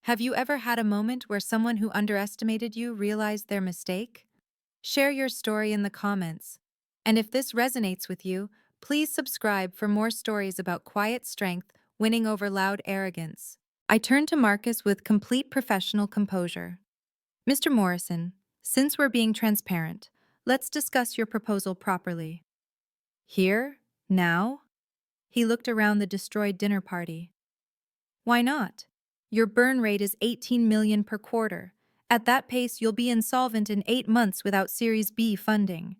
Have you ever had a moment where someone who underestimated you realized their mistake? Share your story in the comments. And if this resonates with you, please subscribe for more stories about quiet strength winning over loud arrogance. I turned to Marcus with complete professional composure. "Mr. Morrison, since we're being transparent, let's discuss your proposal properly." "Here? Now?" He looked around the destroyed dinner party. "Why not? Your burn rate is 18 million per quarter. At that pace, you'll be insolvent in 8 months without Series B funding."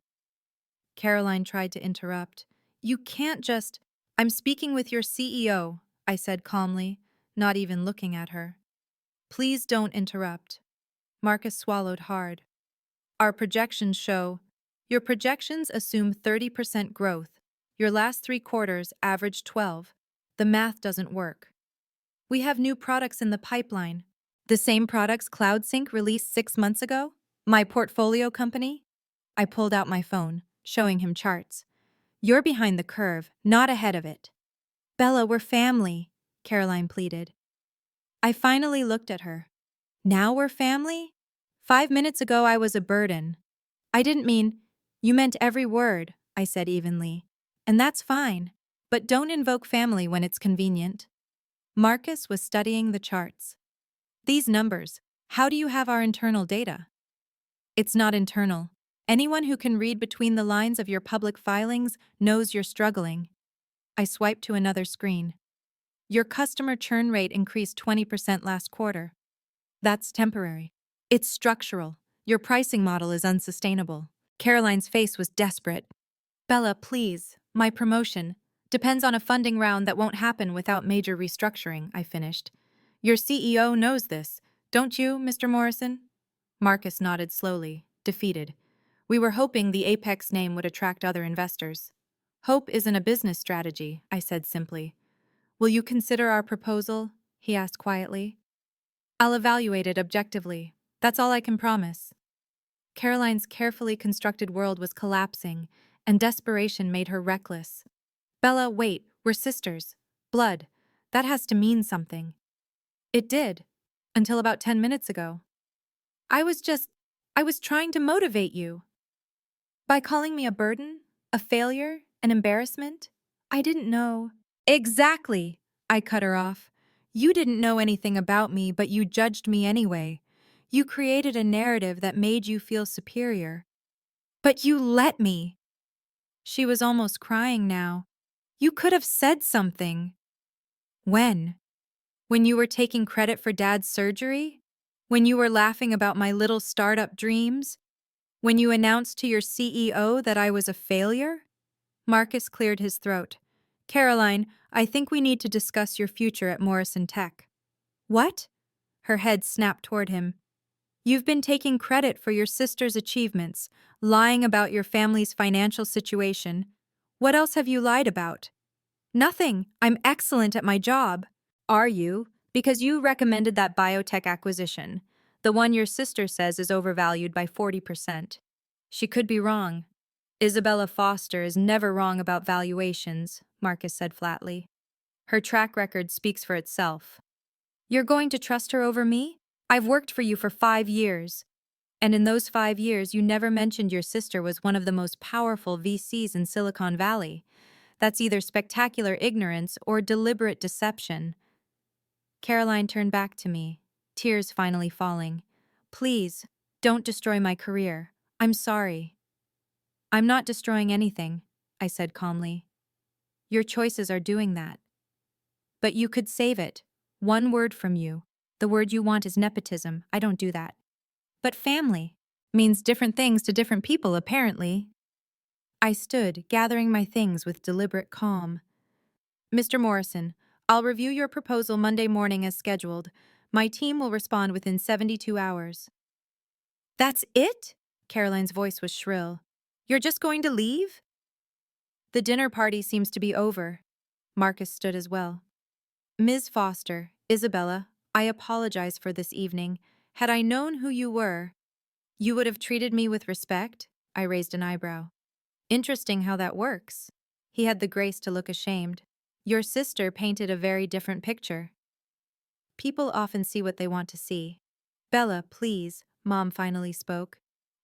Caroline tried to interrupt. "You can't just—" "I'm speaking with your CEO," I said calmly, not even looking at her. "Please don't interrupt." Marcus swallowed hard. "Our projections show—" "Your projections assume 30% growth. Your last 3 quarters averaged 12. The math doesn't work. We have new products in the pipeline." "The same products CloudSync released 6 months ago? My portfolio company?" I pulled out my phone, showing him charts. "You're behind the curve, not ahead of it." "Bella, we're family," Caroline pleaded. I finally looked at her. "Now we're family? 5 minutes ago I was a burden." "I didn't mean—" "You meant every word," I said evenly. "And that's fine. But don't invoke family when it's convenient." Marcus was studying the charts. "These numbers, how do you have our internal data?" "It's not internal. Anyone who can read between the lines of your public filings knows you're struggling." I swiped to another screen. "Your customer churn rate increased 20% last quarter. That's temporary. It's structural. Your pricing model is unsustainable." Caroline's face was desperate. "Bella, please. My promotion depends on a funding round that won't happen without major restructuring," I finished. "Your CEO knows this, don't you, Mr. Morrison?" Marcus nodded slowly, defeated. "We were hoping the Apex name would attract other investors." "Hope isn't a business strategy," I said simply. "Will you consider our proposal?" he asked quietly. "I'll evaluate it objectively. That's all I can promise." Caroline's carefully constructed world was collapsing, and desperation made her reckless. "Bella, wait, we're sisters. Blood. That has to mean something." "It did. Until about 10 minutes ago. I was trying to motivate you." "By calling me a burden? A failure? An embarrassment? I didn't know." "Exactly!" I cut her off. You didn't know anything about me, but you judged me anyway. You created a narrative that made you feel superior. But you let me. She was almost crying now. You could have said something. When? When you were taking credit for Dad's surgery? When you were laughing about my little startup dreams? When you announced to your CEO that I was a failure? Marcus cleared his throat. Caroline, I think we need to discuss your future at Morrison Tech. What? Her head snapped toward him. You've been taking credit for your sister's achievements, lying about your family's financial situation. What else have you lied about? Nothing. I'm excellent at my job. Are you? Because you recommended that biotech acquisition, the one your sister says is overvalued by 40%. She could be wrong. Isabella Foster is never wrong about valuations, Marcus said flatly. Her track record speaks for itself. You're going to trust her over me? I've worked for you for 5 years. And in those 5 years, you never mentioned your sister was one of the most powerful VCs in Silicon Valley. That's either spectacular ignorance or deliberate deception. Caroline turned back to me, tears finally falling. Please, don't destroy my career. I'm sorry. I'm not destroying anything, I said calmly. Your choices are doing that. But you could save it. One word from you. The word you want is nepotism. I don't do that. But family means different things to different people, apparently. I stood, gathering my things with deliberate calm. Mr. Morrison, I'll review your proposal Monday morning as scheduled. My team will respond within 72 hours. That's it? Caroline's voice was shrill. You're just going to leave? The dinner party seems to be over. Marcus stood as well. Ms. Foster, Isabella, I apologize for this evening. Had I known who you were, you would have treated me with respect? I raised an eyebrow. Interesting how that works. He had the grace to look ashamed. Your sister painted a very different picture. People often see what they want to see. Bella, please, Mom finally spoke.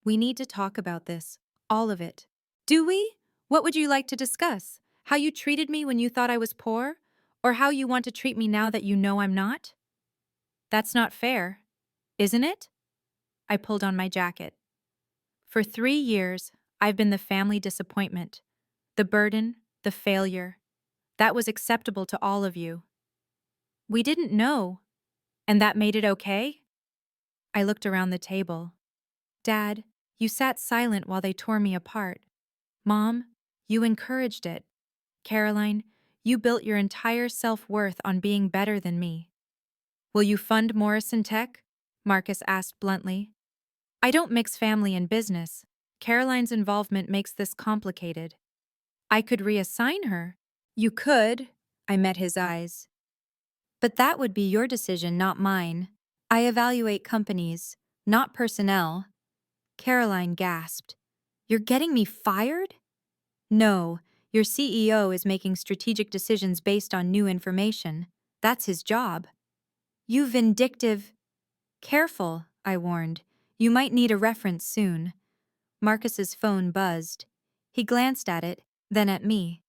We need to talk about this. All of it. Do we? What would you like to discuss? How you treated me when you thought I was poor? Or how you want to treat me now that you know I'm not? That's not fair, isn't it? I pulled on my jacket. For 3 years, I've been the family disappointment, the burden, the failure. That was acceptable to all of you. We didn't know, and that made it okay? I looked around the table. Dad, you sat silent while they tore me apart. Mom, you encouraged it. Caroline, you built your entire self-worth on being better than me. Will you fund Morrison Tech? Marcus asked bluntly. I don't mix family and business. Caroline's involvement makes this complicated. I could reassign her. You could, I met his eyes. But that would be your decision, not mine. I evaluate companies, not personnel. Caroline gasped. You're getting me fired? No, your CEO is making strategic decisions based on new information. That's his job. You vindictive. Careful, I warned. You might need a reference soon. Marcus's phone buzzed. He glanced at it, then at me.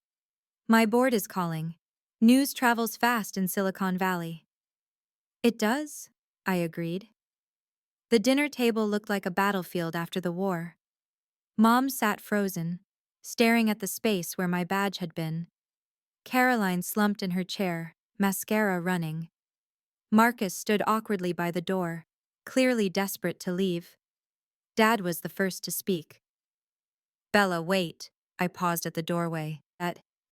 My board is calling. News travels fast in Silicon Valley. It does, I agreed. The dinner table looked like a battlefield after the war. Mom sat frozen, staring at the space where my badge had been. Caroline slumped in her chair, mascara running. Marcus stood awkwardly by the door, clearly desperate to leave. Dad was the first to speak. Bella, wait. I paused at the doorway.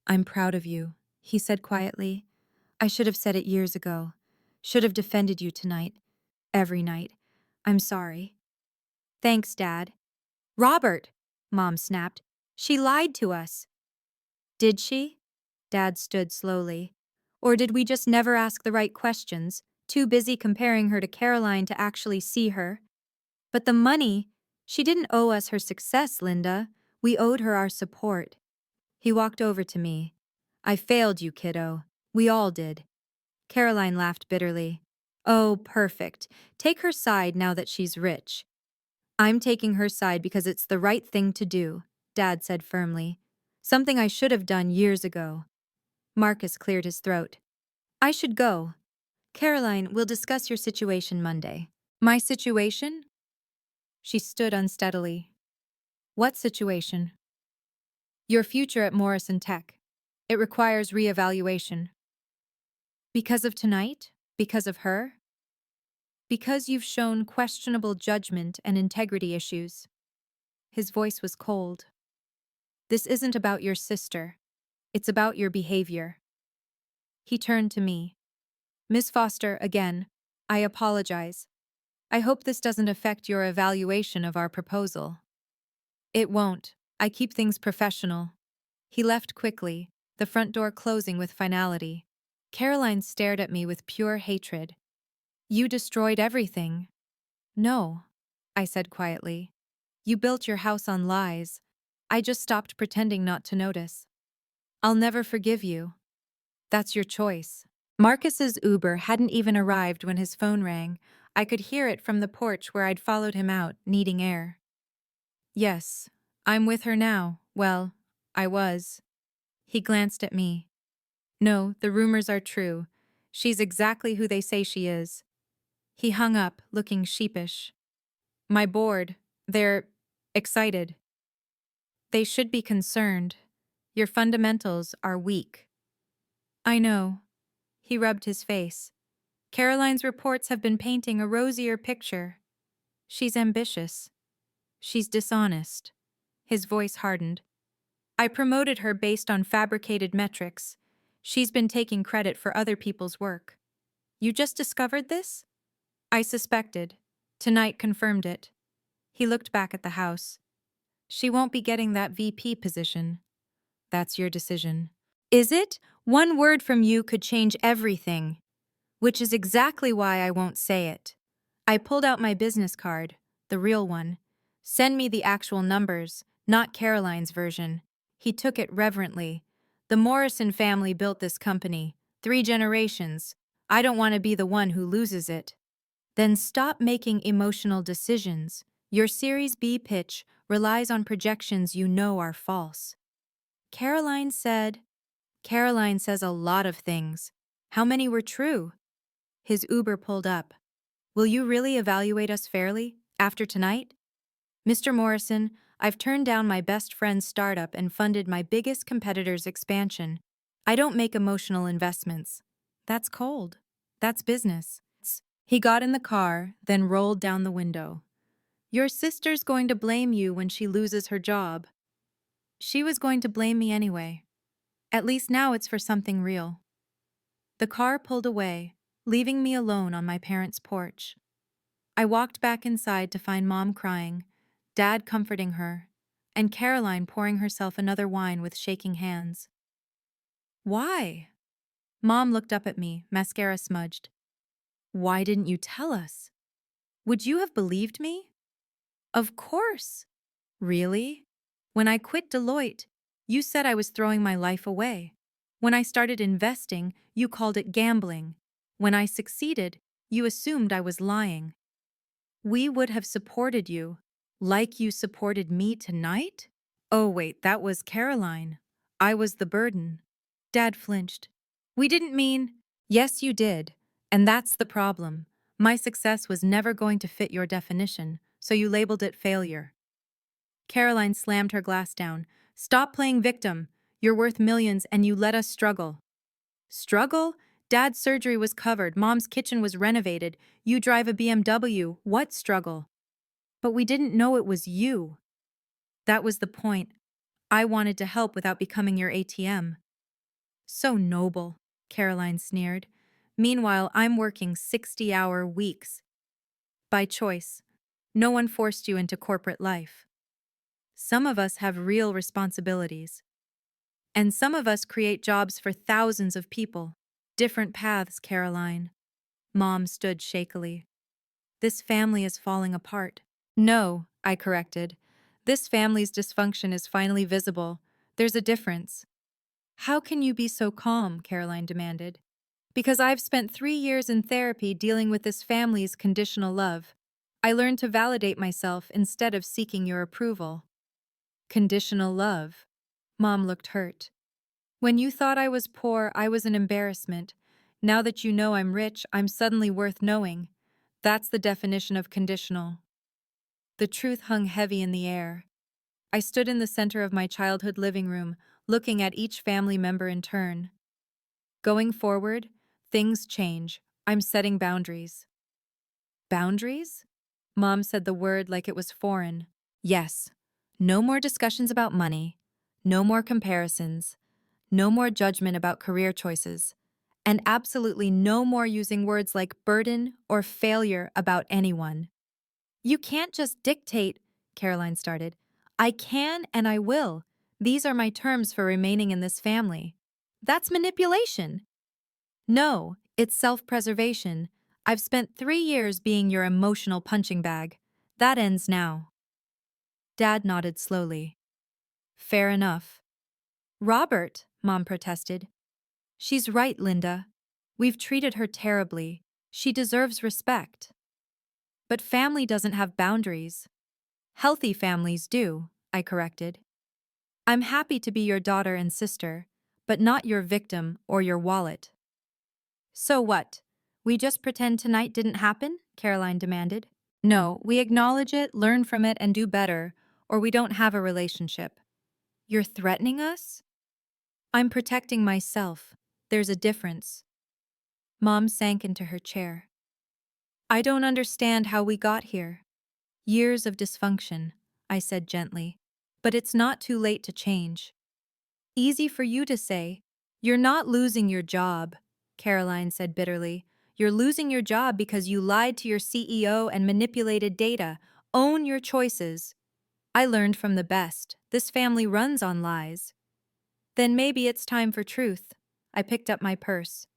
I'm proud of you, he said quietly. I should have said it years ago. Should have defended you tonight. Every night. I'm sorry. Thanks, Dad. Robert, Mom snapped. She lied to us. Did she? Dad stood slowly. Or did we just never ask the right questions, too busy comparing her to Caroline to actually see her? But the money, she didn't owe us her success, Linda. We owed her our support. He walked over to me. I failed you, kiddo. We all did. Caroline laughed bitterly. Oh, perfect. Take her side now that she's rich. I'm taking her side because it's the right thing to do, Dad said firmly. Something I should have done years ago. Marcus cleared his throat. I should go. Caroline, we'll discuss your situation Monday. My situation? She stood unsteadily. What situation? Your future at Morrison Tech. It requires reevaluation. Because of tonight? Because of her? Because you've shown questionable judgment and integrity issues. His voice was cold. This isn't about your sister. It's about your behavior. He turned to me. Miss Foster, again, I apologize. I hope this doesn't affect your evaluation of our proposal. It won't. I keep things professional. He left quickly, the front door closing with finality. Caroline stared at me with pure hatred. You destroyed everything. No, I said quietly. You built your house on lies. I just stopped pretending not to notice. I'll never forgive you. That's your choice. Marcus's Uber hadn't even arrived when his phone rang. I could hear it from the porch where I'd followed him out, needing air. Yes, I'm with her now. Well, I was. He glanced at me. No, the rumors are true. She's exactly who they say she is. He hung up, looking sheepish. My board, they're excited. They should be concerned. Your fundamentals are weak. I know. He rubbed his face. Caroline's reports have been painting a rosier picture. She's ambitious. She's dishonest. His voice hardened. I promoted her based on fabricated metrics. She's been taking credit for other people's work. You just discovered this? I suspected. Tonight confirmed it. He looked back at the house. She won't be getting that VP position. That's your decision. Is it? One word from you could change everything. Which is exactly why I won't say it. I pulled out my business card, the real one. Send me the actual numbers, not Caroline's version. He took it reverently. The Morrison family built this company. 3 generations. I don't want to be the one who loses it. Then stop making emotional decisions. Your Series B pitch relies on projections you know are false. Caroline said, Caroline says a lot of things. How many were true? His Uber pulled up. Will you really evaluate us fairly, after tonight? Mr. Morrison, I've turned down my best friend's startup and funded my biggest competitor's expansion. I don't make emotional investments. That's cold. That's business. He got in the car, then rolled down the window. Your sister's going to blame you when she loses her job. She was going to blame me anyway. At least now it's for something real. The car pulled away, leaving me alone on my parents' porch. I walked back inside to find Mom crying, Dad comforting her, and Caroline pouring herself another wine with shaking hands. Why? Mom looked up at me, mascara smudged. Why didn't you tell us? Would you have believed me? Of course. Really? When I quit Deloitte, you said I was throwing my life away. When I started investing, you called it gambling. When I succeeded, you assumed I was lying. We would have supported you, like you supported me tonight? Oh wait, that was Caroline. I was the burden. Dad flinched. We didn't mean… Yes, you did. And that's the problem. My success was never going to fit your definition, so you labeled it failure. Caroline slammed her glass down. Stop playing victim. You're worth millions and you let us struggle. Struggle? Dad's surgery was covered. Mom's kitchen was renovated. You drive a BMW. What struggle? But we didn't know it was you. That was the point. I wanted to help without becoming your ATM. So noble, Caroline sneered. Meanwhile, I'm working 60-hour weeks. By choice. No one forced you into corporate life. Some of us have real responsibilities. And some of us create jobs for thousands of people. Different paths, Caroline. Mom stood shakily. This family is falling apart. No, I corrected. This family's dysfunction is finally visible. There's a difference. How can you be so calm? Caroline demanded. Because I've spent 3 years in therapy dealing with this family's conditional love. I learned to validate myself instead of seeking your approval. Conditional love. Mom looked hurt. When you thought I was poor, I was an embarrassment. Now that you know I'm rich, I'm suddenly worth knowing. That's the definition of conditional. The truth hung heavy in the air. I stood in the center of my childhood living room, looking at each family member in turn. Going forward, things change. I'm setting boundaries. Boundaries? Mom said the word like it was foreign. Yes. No more discussions about money. No more comparisons. No more judgment about career choices. And absolutely no more using words like burden or failure about anyone. You can't just dictate, Caroline started. I can and I will. These are my terms for remaining in this family. That's manipulation. No, it's self-preservation. I've spent 3 years being your emotional punching bag. That ends now. Dad nodded slowly. Fair enough. Robert, Mom protested. She's right, Linda. We've treated her terribly. She deserves respect. But family doesn't have boundaries. Healthy families do, I corrected. I'm happy to be your daughter and sister, but not your victim or your wallet. So what? We just pretend tonight didn't happen? Caroline demanded. No, we acknowledge it, learn from it, and do better, or we don't have a relationship. You're threatening us? I'm protecting myself. There's a difference. Mom sank into her chair. I don't understand how we got here. Years of dysfunction, I said gently. But it's not too late to change. Easy for you to say. You're not losing your job, Caroline said bitterly. You're losing your job because you lied to your CEO and manipulated data. Own your choices. I learned from the best. This family runs on lies. Then maybe it's time for truth. I picked up my purse.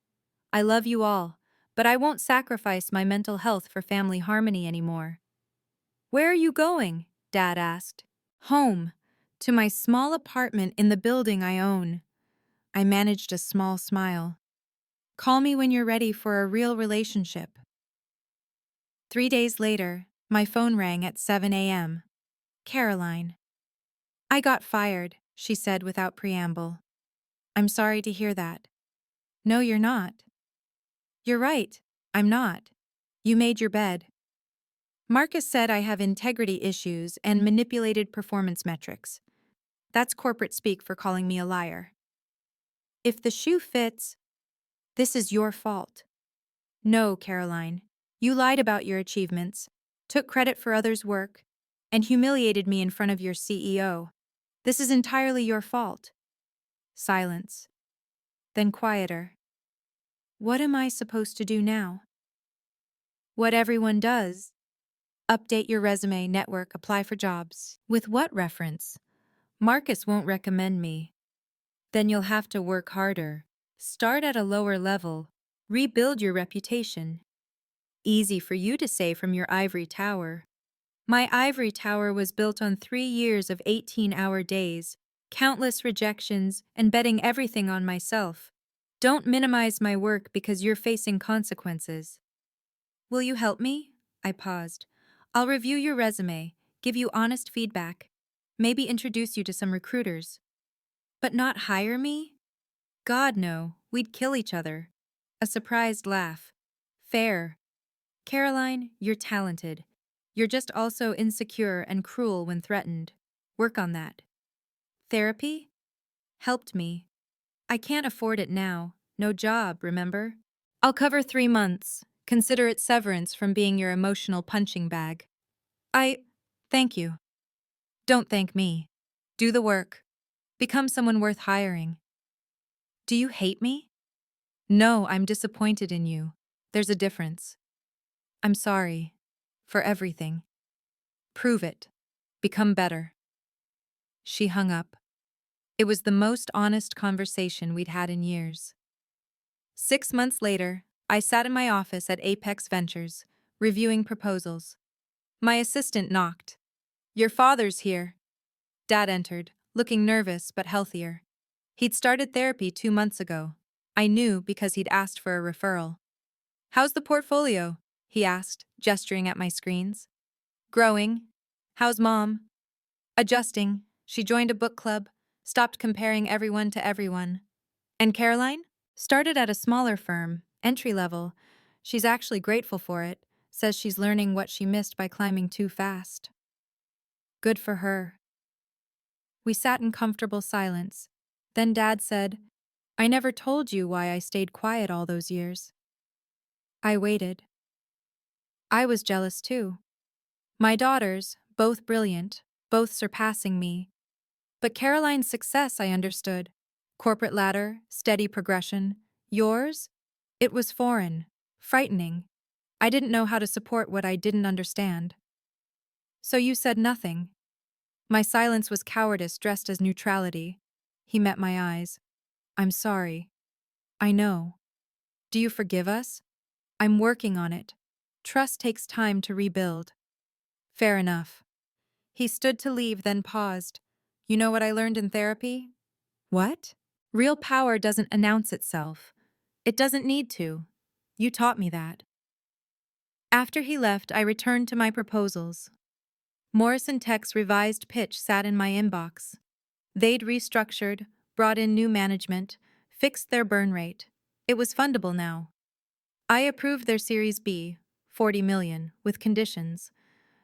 I love you all, but I won't sacrifice my mental health for family harmony anymore. Where are you going? Dad asked. Home. To my small apartment in the building I own. I managed a small smile. Call me when you're ready for a real relationship. 3 days later, my phone rang at 7 a.m. Caroline. I got fired, she said without preamble. I'm sorry to hear that. No, you're not. You're right, I'm not. You made your bed. Marcus said I have integrity issues and manipulated performance metrics. That's corporate speak for calling me a liar. If the shoe fits, this is your fault. No, Caroline. You lied about your achievements, took credit for others' work, and humiliated me in front of your CEO. This is entirely your fault. Silence. Then quieter. What am I supposed to do now? What everyone does. Update your resume, network, apply for jobs. With what reference? Marcus won't recommend me. Then you'll have to work harder. Start at a lower level. Rebuild your reputation. Easy for you to say from your ivory tower. My ivory tower was built on 3 years of 18-hour days, countless rejections, and betting everything on myself. Don't minimize my work because you're facing consequences. Will you help me? I paused. I'll review your resume, give you honest feedback, maybe introduce you to some recruiters. But not hire me? God, no, we'd kill each other. A surprised laugh. Fair. Caroline, you're talented. You're just also insecure and cruel when threatened. Work on that. Therapy? Helped me. I can't afford it now. No job, remember? I'll cover 3 months. Consider it severance from being your emotional punching bag. Thank you. Don't thank me. Do the work. Become someone worth hiring. Do you hate me? No, I'm disappointed in you. There's a difference. I'm sorry. For everything. Prove it. Become better. She hung up. It was the most honest conversation we'd had in years. 6 months later, I sat in my office at Apex Ventures, reviewing proposals. My assistant knocked. Your father's here. Dad entered, looking nervous but healthier. He'd started therapy 2 months ago. I knew because he'd asked for a referral. How's the portfolio? He asked, gesturing at my screens. Growing. How's Mom? Adjusting. She joined a book club, stopped comparing everyone to everyone. And Caroline? Started at a smaller firm, Entry level. She's actually grateful for it, says she's learning what she missed by climbing too fast. Good for her. We sat in comfortable silence. Then Dad said, I never told you why I stayed quiet all those years. I waited. I was jealous too. My daughters, both brilliant, both surpassing me. But Caroline's success I understood. Corporate ladder, steady progression. Yours? It was foreign, frightening. I didn't know how to support what I didn't understand. So you said nothing. My silence was cowardice dressed as neutrality. He met my eyes. I'm sorry. I know. Do you forgive us? I'm working on it. Trust takes time to rebuild. Fair enough. He stood to leave, then paused. You know what I learned in therapy? What? Real power doesn't announce itself. It doesn't need to. You taught me that. After he left, I returned to my proposals. Morrison Tech's revised pitch sat in my inbox. They'd restructured, brought in new management, fixed their burn rate. It was fundable now. I approved their Series B, 40 million, with conditions.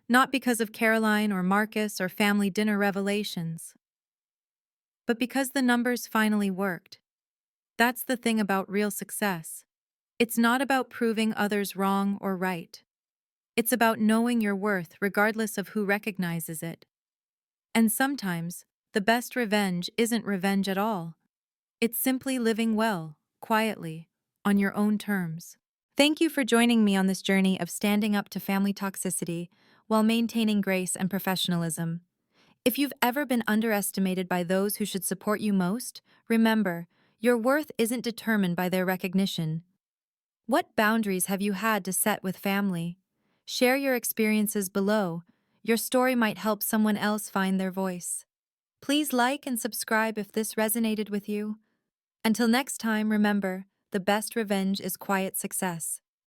Not because of Caroline or Marcus or family dinner revelations, but because the numbers finally worked. That's the thing about real success. It's not about proving others wrong or right. It's about knowing your worth regardless of who recognizes it. And sometimes, the best revenge isn't revenge at all. It's simply living well, quietly, on your own terms. Thank you for joining me on this journey of standing up to family toxicity while maintaining grace and professionalism. If you've ever been underestimated by those who should support you most, remember, your worth isn't determined by their recognition. What boundaries have you had to set with family? Share your experiences below. Your story might help someone else find their voice. Please like and subscribe if this resonated with you. Until next time, remember, the best revenge is quiet success.